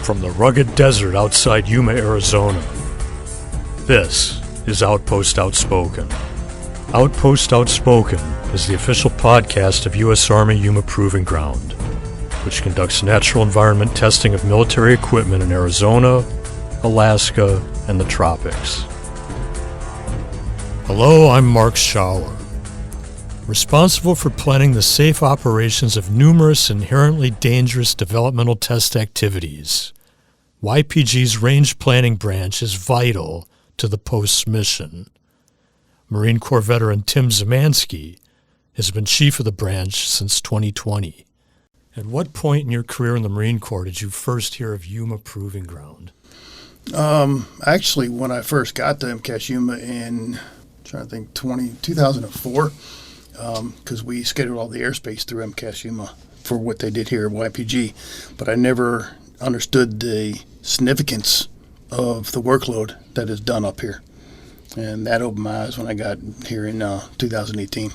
From the rugged desert outside Yuma, Arizona, this is Outpost Outspoken. Outpost Outspoken is the official podcast of U.S. Army Yuma Proving Ground, which conducts natural environment testing of military equipment in Arizona, Alaska, and the tropics. Hello, I'm Mark Schauer, responsible for planning the safe operations of numerous inherently dangerous developmental test activities. YPG's range planning branch is vital to the post's mission. Marine Corps veteran Tim Szymanski has been chief of the branch since 2020. At what point in your career in the Marine Corps did you first hear of Yuma Proving Ground? Actually, when I first got to MCAS Yuma in, 2004, because we scheduled all the airspace through MCAS Yuma for what they did here at YPG, but I never understood the significance of the workload that is done up here. And that opened my eyes when I got here in 2018.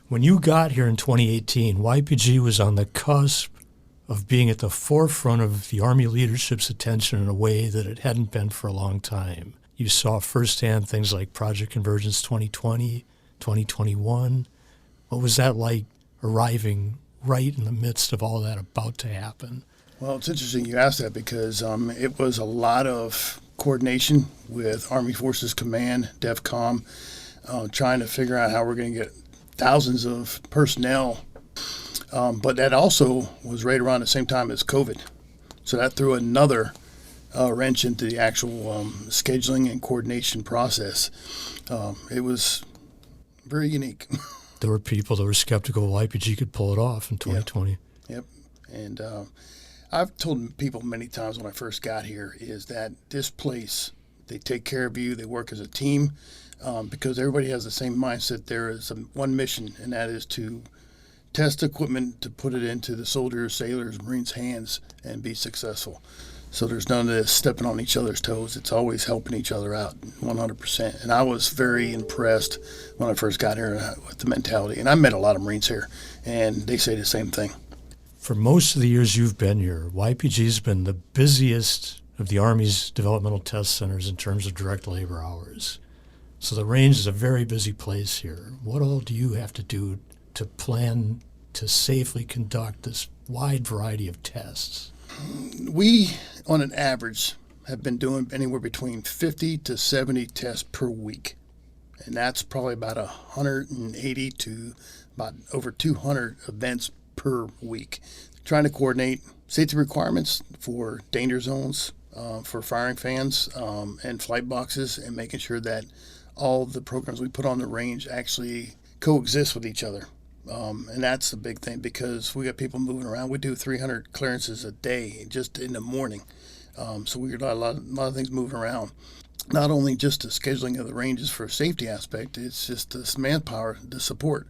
When you got here in 2018, YPG was on the cusp of being at the forefront of the Army leadership's attention in a way that it hadn't been for a long time. You saw firsthand things like Project Convergence 2020, 2021. What was that like arriving right in the midst of all that about to happen? Well, it's interesting you asked that because it was a lot of coordination with Army Forces Command, DEFCOM, trying to figure out how we're going to get thousands of personnel. But that also was right around the same time as COVID. So that threw another wrench into the actual scheduling and coordination process. It was very unique. There were people that were skeptical YPG could pull it off in 2020. Yep. And I've told people many times when I first got here is that this place, they take care of you, they work as a team, because everybody has the same mindset. There is one mission, and that is to test equipment to put it into the soldiers, sailors, Marines' hands and be successful. So there's none of this stepping on each other's toes. It's always helping each other out 100%. And I was very impressed when I first got here with the mentality. And I met a lot of Marines here, and they say the same thing. For most of the years you've been here, YPG's been the busiest of the Army's developmental test centers in terms of direct labor hours. So the range is a very busy place here. What all do you have to do to plan to safely conduct this wide variety of tests? We, on an average, have been doing anywhere between 50 to 70 tests per week. And that's probably about 180 to about over 200 events per week. Trying to coordinate safety requirements for danger zones, for firing fans, and flight boxes, and making sure that all the programs we put on the range actually coexist with each other. And that's the big thing because we got people moving around. We do 300 clearances a day just in the morning. So we got a lot of things moving around. Not only just the scheduling of the ranges for a safety aspect, it's just this manpower, the support.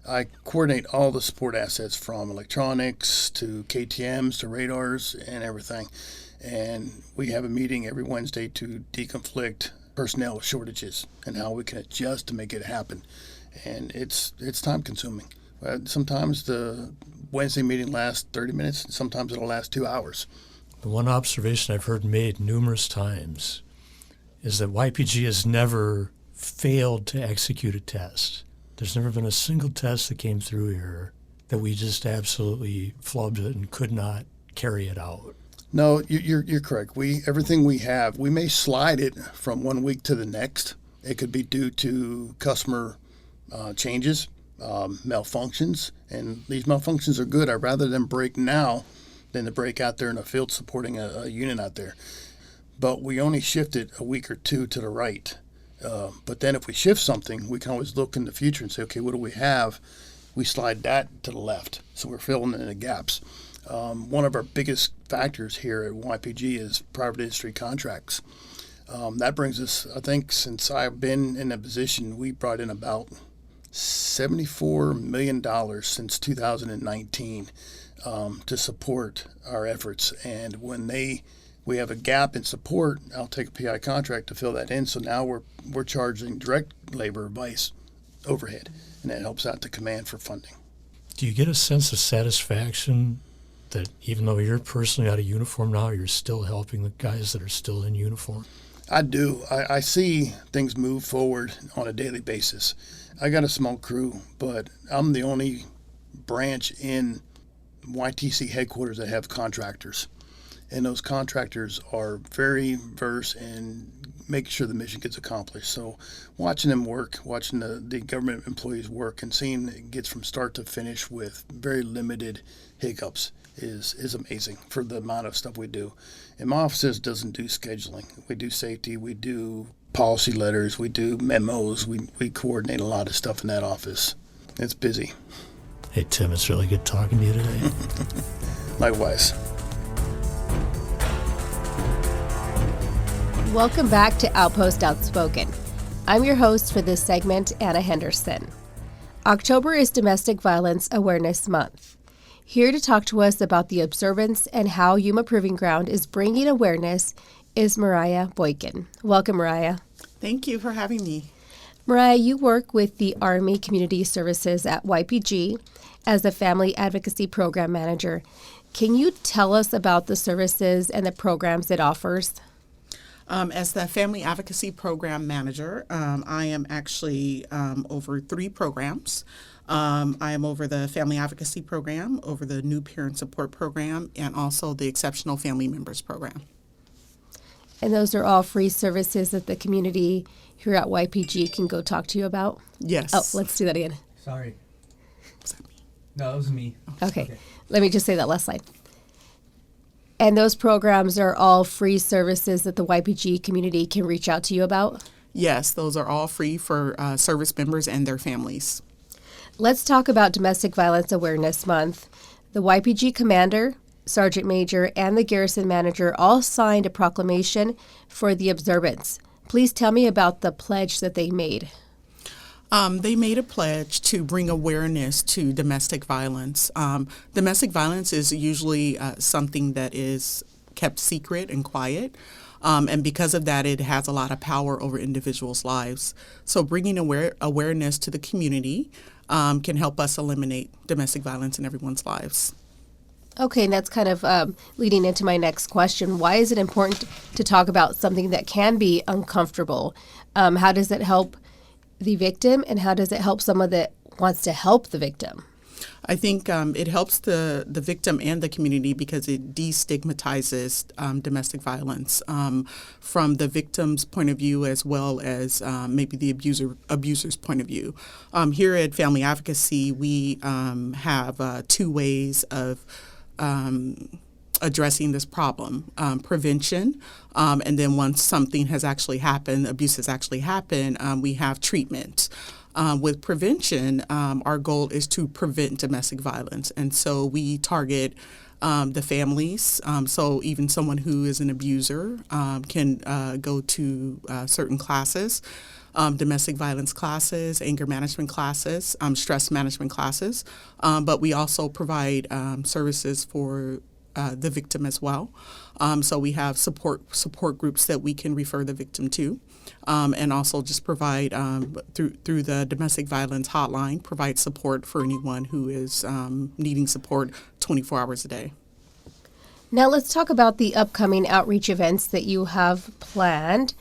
I coordinate all the support assets from electronics to KTMs to radars and everything. And we have a meeting every Wednesday to deconflict personnel shortages and how we can adjust to make it happen. And it's time consuming. Sometimes the Wednesday meeting lasts 30 minutes, and sometimes it'll last 2 hours. The one observation I've heard made numerous times is that YPG has never failed to execute a test. There's never been a single test that came through here that we just absolutely flubbed it and could not carry it out. No, you're correct. Everything we have, we may slide it from 1 week to the next. It could be due to customer changes, malfunctions, and these malfunctions are good. I'd rather them break now than to break out there in the field supporting a unit out there. But we only shift it a week or two to the right. But then if we shift something, we can always look in the future and say, okay, what do we have? We slide that to the left. So we're filling in the gaps. One of our biggest factors here at YPG is private industry contracts. That brings us, I think, since I've been in that position, we brought in about $74 million since 2019 to support our efforts. And when we have a gap in support, I'll take a PI contract to fill that in. So now we're charging direct labor vice overhead, and that helps out the command for funding. Do you get a sense of satisfaction that even though you're personally out of uniform now, you're still helping the guys that are still in uniform? I do. I see things move forward on a daily basis. I got a small crew, but I'm the only branch in YTC headquarters that have contractors. And those contractors are very versed in making sure the mission gets accomplished. So watching them work, watching the government employees work, and seeing it gets from start to finish with very limited hiccups is amazing for the amount of stuff we do. And my office doesn't do scheduling. We do safety, we do policy letters, we do memos, we coordinate a lot of stuff in that office. It's busy. Hey, Tim, it's really good talking to you today. Likewise. Welcome back to Outpost Outspoken. I'm your host for this segment, Ana Henderson. October is Domestic Violence Awareness Month. Here to talk to us about the observance and how Yuma Proving Ground is bringing awareness is Mariah Boykin. Welcome, Mariah. Thank you for having me. Mariah, you work with the Army Community Services at YPG as the Family Advocacy Program Manager. Can you tell us about the services and the programs it offers? As the Family Advocacy Program Manager, I am actually over 3 programs. I am over the Family Advocacy Program, over the New Parent Support Program, and also the Exceptional Family Members Program. And those are all free services that the community here at YPG can go talk to you about? Yes. Oh, let's do that again. Sorry. Was that me? No, it was me. Okay. Let me just say that last line. And those programs are all free services that the YPG community can reach out to you about? Yes, those are all free for service members and their families. Let's talk about Domestic Violence Awareness Month. The YPG commander, sergeant major, and the garrison manager all signed a proclamation for the observance. Please tell me about the pledge that they made. They made a pledge to bring awareness to domestic violence. Domestic violence is usually something that is kept secret and quiet. And because of that, it has a lot of power over individuals' lives. So bringing awareness to the community can help us eliminate domestic violence in everyone's lives. Okay, and that's kind of leading into my next question. Why is it important to talk about something that can be uncomfortable? How does it help the victim, and how does it help someone that wants to help the victim? I think it helps the victim and the community because it destigmatizes domestic violence from the victim's point of view as well as maybe the abuser's point of view. Here at Family Advocacy, we have 2 ways of addressing this problem, prevention, and then once something has actually happened, abuse has actually happened, we have treatment. With prevention, our goal is to prevent domestic violence, and so we target the families. So even someone who is an abuser can go to certain classes, domestic violence classes, anger management classes, stress management classes, but we also provide services for the victim as well. So we have support groups that we can refer the victim to, and also just provide through the domestic violence hotline, provide support for anyone who is needing support 24 hours a day. Now let's talk about the upcoming outreach events that you have planned.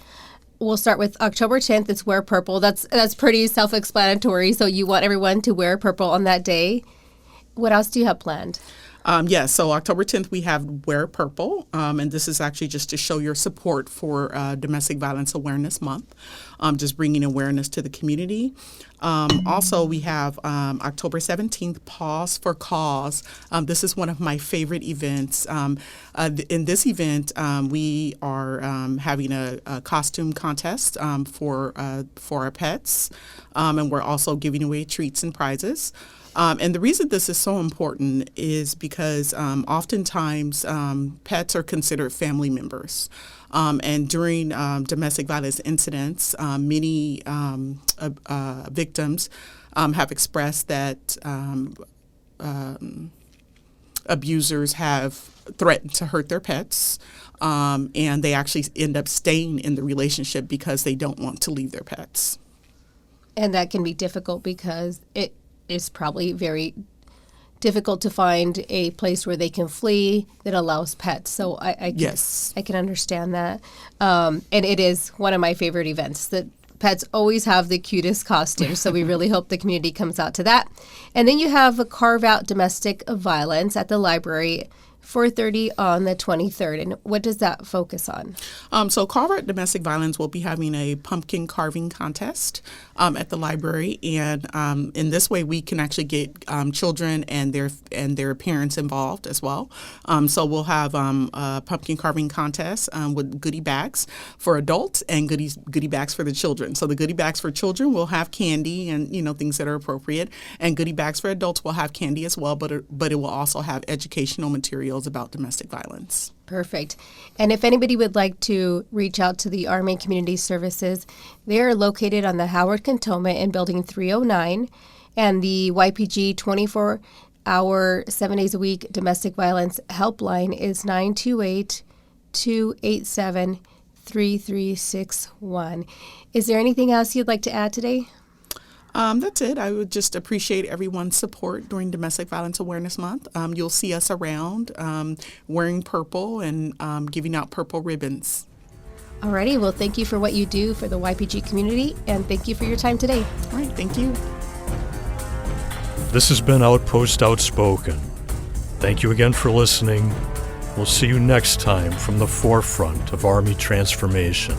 We'll start with October 10th. It's Wear Purple. That's pretty self-explanatory. So you want everyone to wear purple on that day. What else do you have planned? Yes, so October 10th, we have Wear Purple, and this is actually just to show your support for Domestic Violence Awareness Month, just bringing awareness to the community. Also, we have October 17th, Pause for Cause. This is one of my favorite events. In this event, we are having a costume contest for our pets, and we're also giving away treats and prizes. And the reason this is so important is because oftentimes pets are considered family members. And during domestic violence incidents, many victims have expressed that abusers have threatened to hurt their pets, and they actually end up staying in the relationship because they don't want to leave their pets. And that can be difficult because it is probably very difficult to find a place where they can flee that allows pets. So Yes. I can understand that. And it is one of my favorite events. That pets always have the cutest costumes, so we really hope the community comes out to that. And then you have a Carve Out Domestic Violence at the library, 4:30 on the 23rd. And what does that focus on? So Carve Out Domestic Violence will be having a pumpkin carving contest at the library, and in this way we can actually get children and their parents involved as well. So we'll have a pumpkin carving contest with goodie bags for adults and goodie bags for the children. So the goodie bags for children will have candy and things that are appropriate, and goodie bags for adults will have candy as well, but it will also have educational materials about domestic violence. Perfect. And if anybody would like to reach out to the Army Community Services, they are located on the Howard Cantonment in Building 309, and the YPG 24-hour, 7 days a week domestic violence helpline is 928-287-3361. Is there anything else you'd like to add today? That's it. I would just appreciate everyone's support during Domestic Violence Awareness Month. You'll see us around wearing purple and giving out purple ribbons. Alrighty. Well, thank you for what you do for the YPG community, and thank you for your time today. All right. Thank you. This has been Outpost Outspoken. Thank you again for listening. We'll see you next time from the forefront of Army transformation.